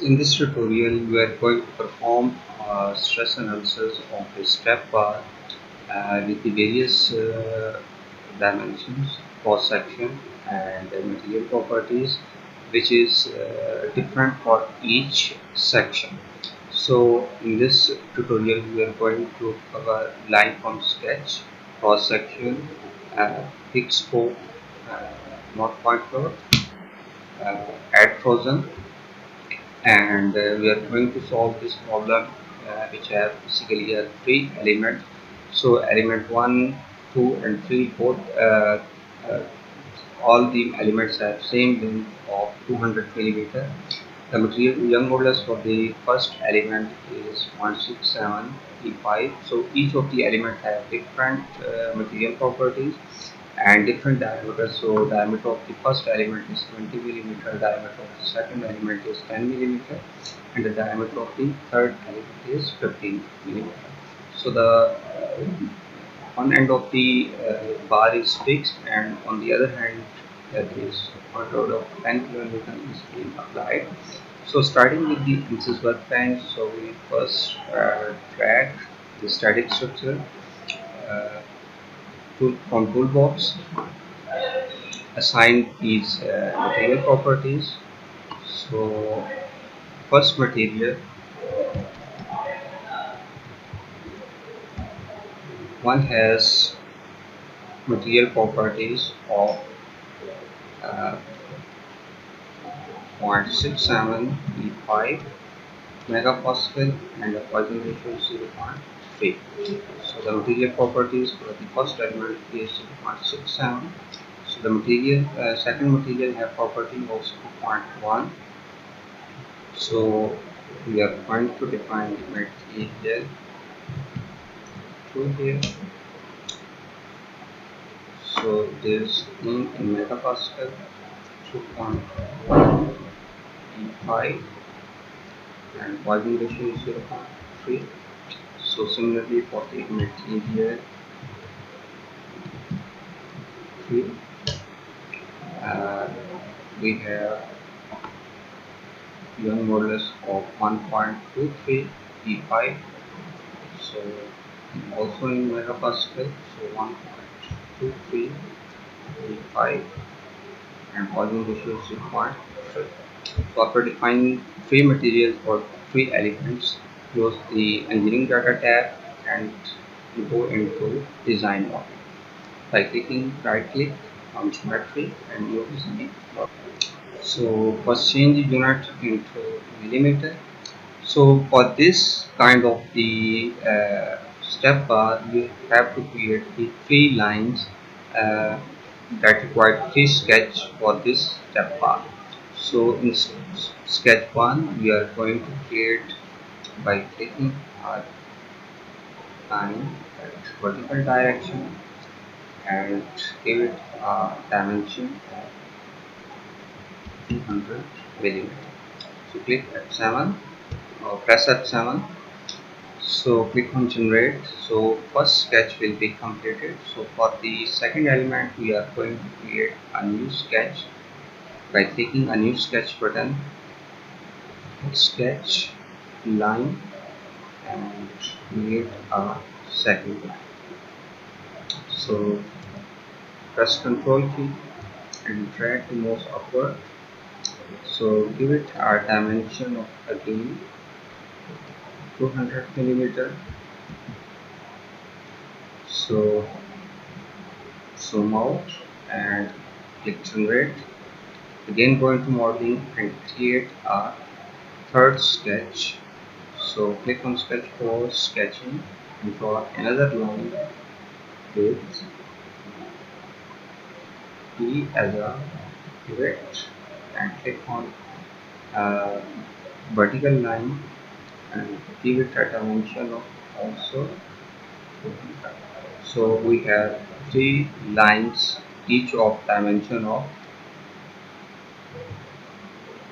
In this tutorial, we are going to perform stress analysis of a step bar with the various dimensions, cross section, and material properties, which is different for each section. So, in this tutorial, we are going to cover line from sketch, cross section, fixed scope, uh, not point cloud, add frozen, and we are going to solve this problem which have basically three elements. So element 1, 2 and 3 both uh, all the elements have same length of 200 millimeter. The material young modulus for the first element is 0.67 E5. So each of the elements have different material properties and different diameters. So diameter of the first element is 20 millimeter, diameter of the second element is 10 millimeter, and the diameter of the third element is 15 millimeter. So the one end of the bar is fixed, and on the other hand, there is a load of 10 kilonewton is being applied. So starting with the ANSYS Workbench, so we first drag the static structure uh, from toolbox, assign these material properties. So first material, one has material properties of uh, 0.67 E5 megapascal and the poison ratio is 0.3. So the material properties for the first element is 0.67. So the material second material have property of 0.1. So we are going to define the material through here. So this in megapascal 2.1 E5 and poison ratio is 0.3. So similarly for the material 3, uh, we have young modulus of 1.23 E5. So also in megapascal, so 1.23 E5 and volume ratio is 0.3. So after defining three materials for three elements, close the engineering data tab and go into design mode by clicking right click on geometry and use design mode. So first change the unit into millimeter. So for this kind of the step bar, you have to create the three lines uh, that require three sketch for this step bar. So in sketch 1, we are going to create by clicking our line at vertical direction and give it a dimension of 200 millimeter. So click F7 or press F7. So click on generate. So first sketch will be completed. So for the second element, we are going to create a new sketch by clicking a new sketch button, sketch line, and create a second line. So press Ctrl key and drag the mouse upward. So give it a dimension of again 200 millimeter. So zoom out and click generate. Again go into modeling and create a third sketch. So click on sketch for sketching and draw another line with E as a pivot and click on vertical line and give it a dimension of also 200. So we have three lines each of dimension of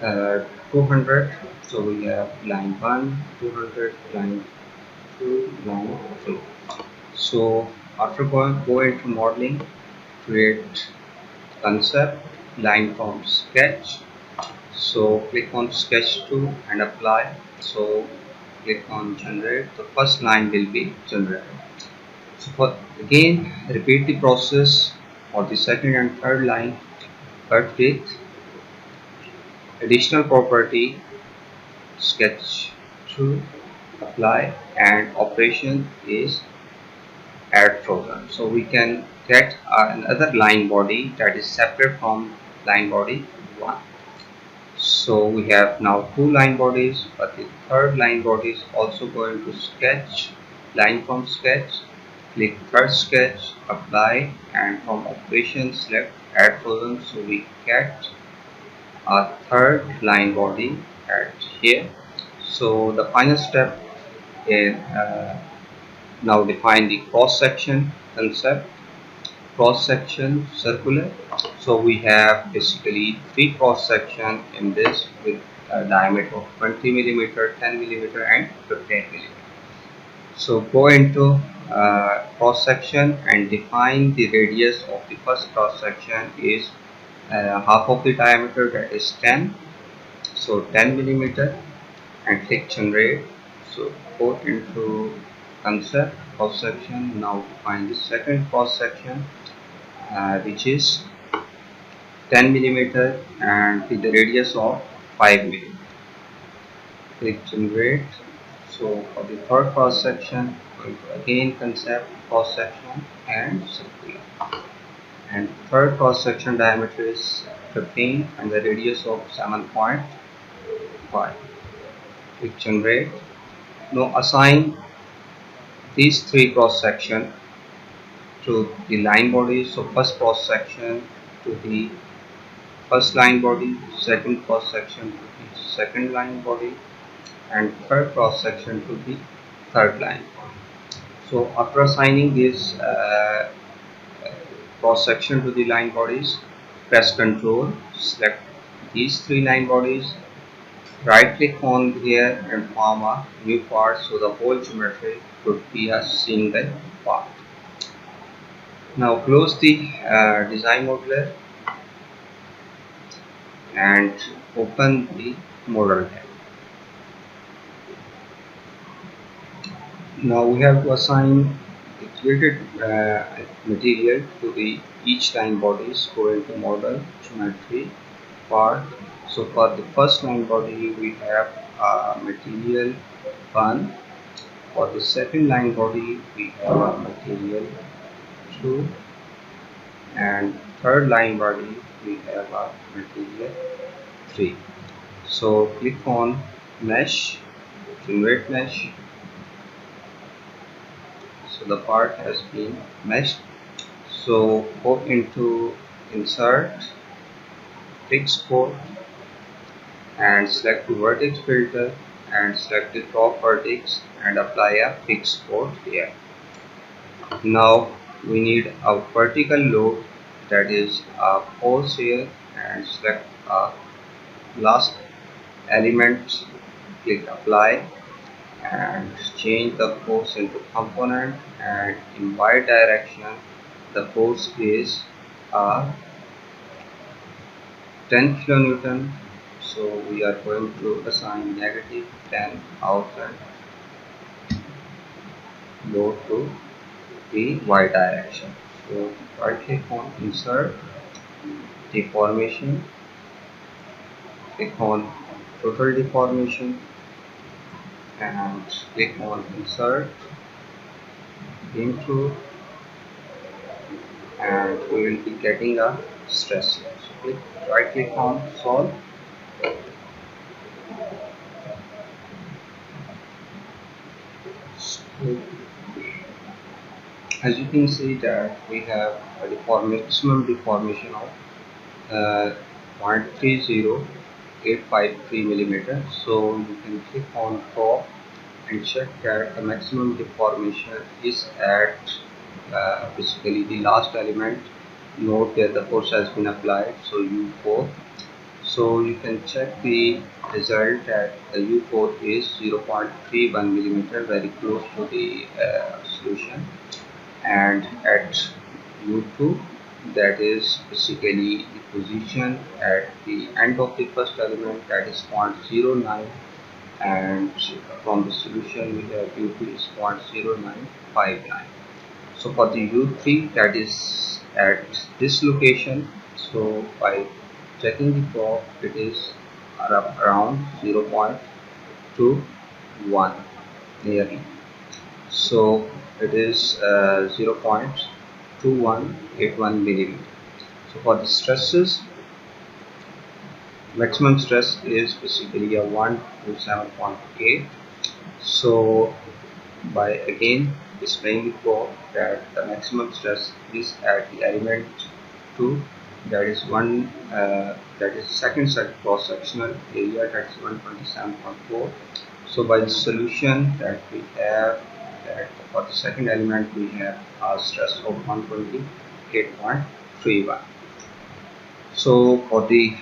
200. So we have line 1, 200, line 2, line 3. So after go into modeling, create concept line from sketch. So click on sketch 2 and apply. So click on generate. The first line will be generated. So again repeat the process for the second and third line, but with additional property sketch 2 apply, and operation is add frozen. So we can get another line body that is separate from line body 1. So we have now two line bodies, but the third line body is also going to sketch, line from sketch, click third sketch, apply, and from operations select add frozen. So we get a third line body at here. So the final step is now define the cross section concept. Cross section circular. So we have basically three cross section in this with a diameter of 20 millimeter, 10 millimeter, and 15 millimeter. So go into cross section and define the radius of the first cross section is half of the diameter, that is 10. So 10 millimeter, and click generate. So go into concept cross section. Now define the second cross section which is 10 millimeter and with the radius of 5 millimeter. Click generate. So for the third cross section, going to again concept cross section and circular. And third cross section diameter is 15 and the radius of 7.5. Click generate. Now assign these three cross section to the line bodies. So first cross section to the first line body, second cross section to the second line body, and third cross section to the third line body. So after assigning this cross section to the line bodies, press Ctrl, select these three line bodies, right click on here and form a new part, so the whole geometry could be a single part. Now close the design modeler and open the model tab. Now we have to assign the created material to the each line bodies. Go into model, geometry, part. So for the first line body we have material 1. For the second line body we have material 2, and third line body we have material 3. So click on mesh, generate mesh. So the part has been meshed. So go into insert, fixed port, and select the vertex filter and select the top vertex and apply a fixed port here. Now we need a vertical load, that is a force here, and select a last element, click apply, and change the force into component, and in y direction the force is 10 kilonewton. So we are going to assign negative 10 outside load to the y direction. So right click on insert, deformation, click on total deformation, and click on insert, into, and we will be getting a stress here. So right click on solve. So, as you can see that we have a maximum deformation of 0.30853 millimeter. So you can click on top and check that the maximum deformation is at basically the last element node where the force has been applied, so U4. So you can check the result at the U4 is 0.31 millimeter, very close to the solution, and at U2 that is basically the position at the end of the first element, that is 0.09, and from the solution we have u2 is 0.0959. So for the u3, that is at this location, so by checking the probe it is around 0.21 nearly. So it is 0.2181 millimeter. So for the stresses, maximum stress is basically a 1 to 7.8. So by again displaying the probe that the maximum stress is at the element 2, that is one that is second cross sectional area, that is 127.4. So by the solution that we have, that for the second element we have a stress of 128.31. So for the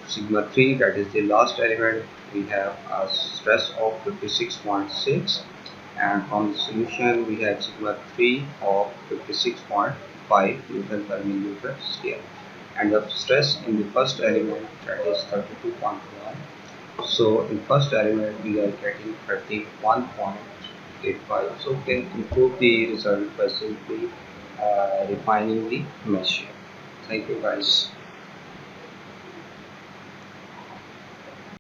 sigma 3, that is the last element, we have a stress of 56.6, and from the solution we have sigma 3 of 56.5 Newton per millimeter square, and the stress in the first element, that is 32.1. So in first element we are getting 31.85. So we can improve the result by simply refining the measure. Thank you guys.